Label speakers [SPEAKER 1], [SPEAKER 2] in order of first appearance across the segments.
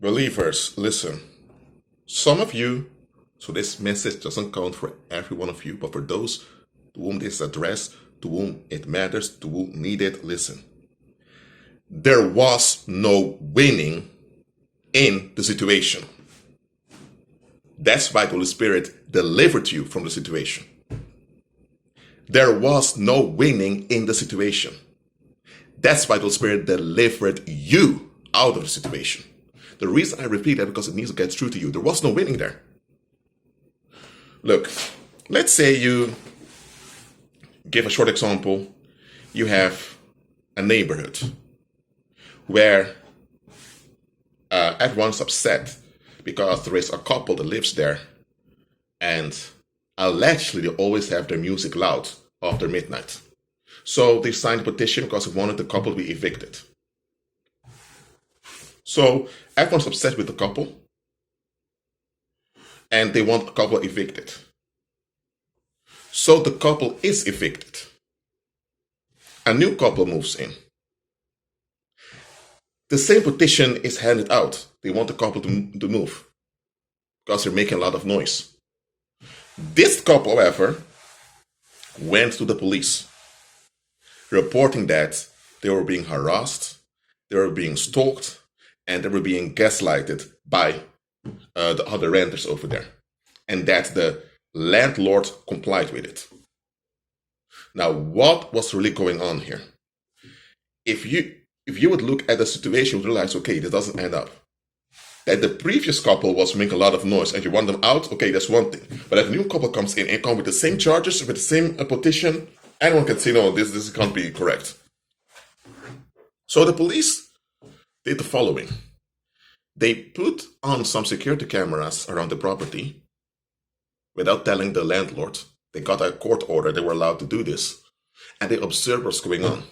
[SPEAKER 1] Believers, listen. Some of you, so this message doesn't count for every one of you, but for those to whom this is addressed, to whom it matters, to whom need it, listen. There was no winning in the situation. That's why the Holy Spirit delivered you from the situation. There was no winning in the situation. That's why the Holy Spirit delivered you out of the situation. The reason I repeat that because it needs to get through to you. There was no winning there. Look, let's say you give a short example. You have a neighborhood where everyone's upset because there is a couple that lives there and allegedly they always have their music loud after midnight. So they signed a petition because they wanted the couple to be evicted. So everyone's upset with the couple and they want the couple evicted. So the couple is evicted. A new couple moves in. The same petition is handed out. They want the couple to move because they're making a lot of noise. This couple, however, went to the police, reporting that they were being harassed, they were being stalked, and they were being gaslighted by the other renters over there, and that the landlord complied with it. Now, what was really going on here? If you would look at the situation, you would realize, okay, this doesn't add up. That the previous couple was making a lot of noise and you want them out, okay, that's one thing. But if a new couple comes in and comes with the same charges, with the same petition, anyone can say, no, this can't be correct. So the police did the following. They put on some security cameras around the property without telling the landlord. They got a court order, they were allowed to do this. And they observed what's going on.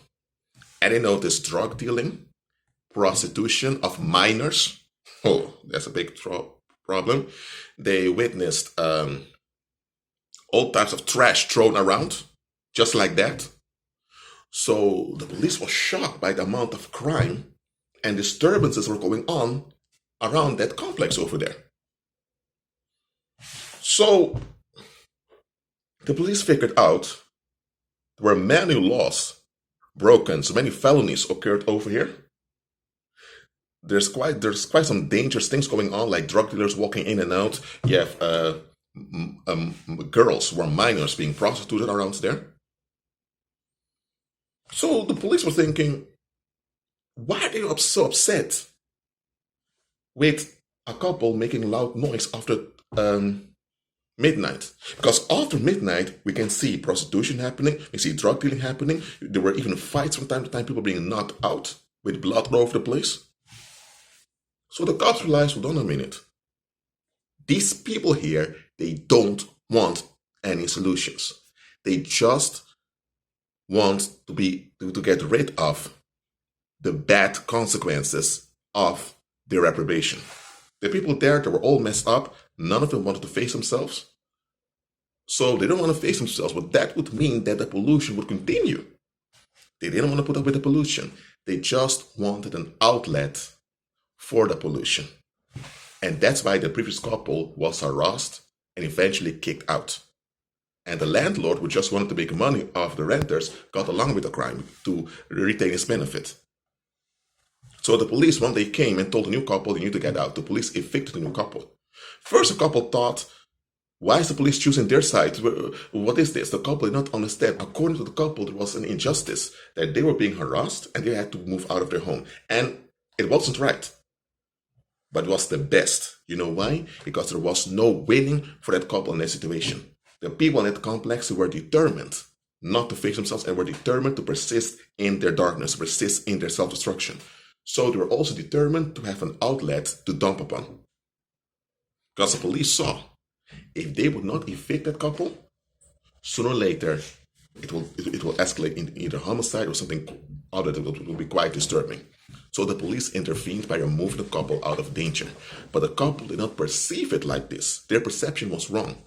[SPEAKER 1] And they noticed drug dealing, prostitution of minors. Oh, that's a big problem. They witnessed all types of trash thrown around, just like that. So the police was shocked by the amount of crime and disturbances were going on around that complex over there. So the police figured out there were many laws broken, so many felonies occurred over here. There's quite some dangerous things going on, like drug dealers walking in and out. You have girls who are minors being prostituted around there. So the police were thinking, why are they so upset with a couple making loud noise after midnight? Because after midnight, we can see prostitution happening, we see drug dealing happening. There were even fights from time to time, people being knocked out with blood all over the place. So the cops realized, hold on a minute. These people here, they don't want any solutions. They just want to get rid of the bad consequences of their reprobation. The people there, they were all messed up. None of them wanted to face themselves. So they don't want to face themselves, but that would mean that the pollution would continue. They didn't want to put up with the pollution. They just wanted an outlet for the pollution. And that's why the previous couple was harassed and eventually kicked out. And the landlord, who just wanted to make money off the renters, got along with the crime to retain his benefit. So the police one day came and told the new couple they need to get out. The police evicted the new couple. First, the couple thought, why is the police choosing their side? What is this? The couple did not understand. According to the couple, there was an injustice, that they were being harassed and they had to move out of their home. And it wasn't right. But it was the best. You know why? Because there was no winning for that couple in that situation. The people in that complex were determined not to face themselves and were determined to persist in their darkness, persist in their self-destruction. So they were also determined to have an outlet to dump upon. Because the police saw, if they would not evict that couple, sooner or later, it will escalate in either homicide or something other that will be quite disturbing. So the police intervened by removing the couple out of danger. But the couple did not perceive it like this. Their perception was wrong.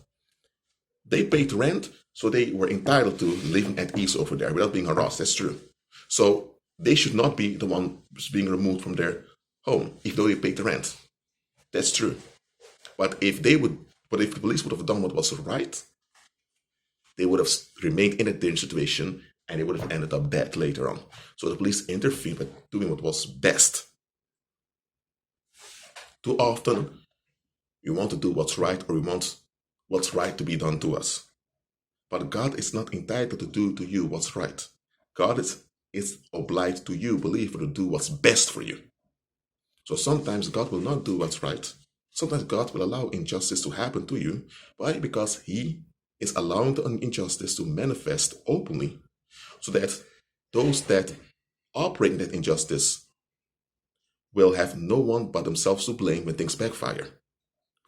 [SPEAKER 1] They paid rent, so they were entitled to living at ease over there without being harassed. That's true. So they should not be the ones being removed from their home, even though they paid the rent. That's true. But if the police would have done what was right, they would have remained in a dangerous situation and they would have ended up dead later on. So the police intervened by doing what was best. Too often, we want to do what's right, or we want what's right to be done to us. But God is not entitled to do to you what's right. God is obliged to you, believer, to do what's best for you. So sometimes God will not do what's right. Sometimes God will allow injustice to happen to you. Why? Because He is allowing the injustice to manifest openly, so that those that operate in that injustice will have no one but themselves to blame when things backfire.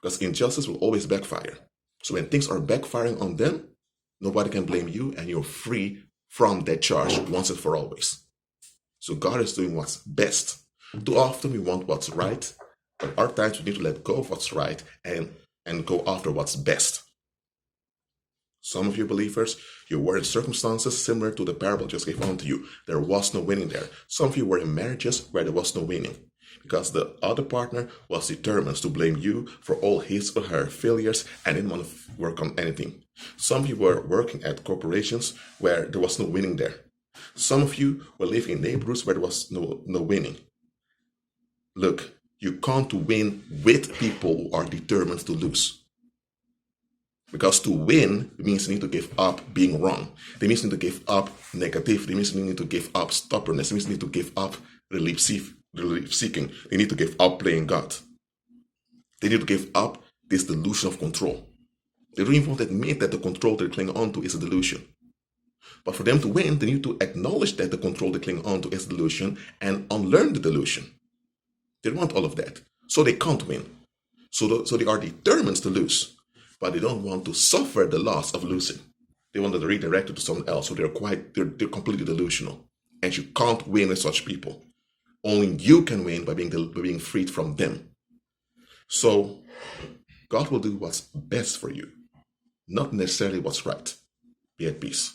[SPEAKER 1] Because injustice will always backfire. So when things are backfiring on them, nobody can blame you, and you're free from that charge once and for always. So God is doing what's best. Too often we want what's right, but at our times we need to let go of what's right and go after what's best. Some of you believers, you were in circumstances similar to the parable I just gave on to you. There was no winning there. Some of you were in marriages where there was no winning, because the other partner was determined to blame you for all his or her failures and didn't want to work on anything. Some of you were working at corporations where there was no winning there. Some of you were living in neighborhoods where there was no winning. Look, you can't win with people who are determined to lose. Because to win means you need to give up being wrong. It means you need to give up negativity. It means you need to give up stubbornness. It means you need to give up relief seeking. They need to give up playing God. They need to give up this delusion of control. They don't even want to admit that the control they cling on to is a delusion. But for them to win, they need to acknowledge that the control they cling on to is a delusion and unlearn the delusion. They don't want all of that. So they can't win. So they are determined to lose. But they don't want to suffer the loss of losing. They want to redirect it to someone else. So they're completely delusional. And you can't win with such people. Only you can win by being freed from them. So God will do what's best for you, not necessarily what's right. Be at peace.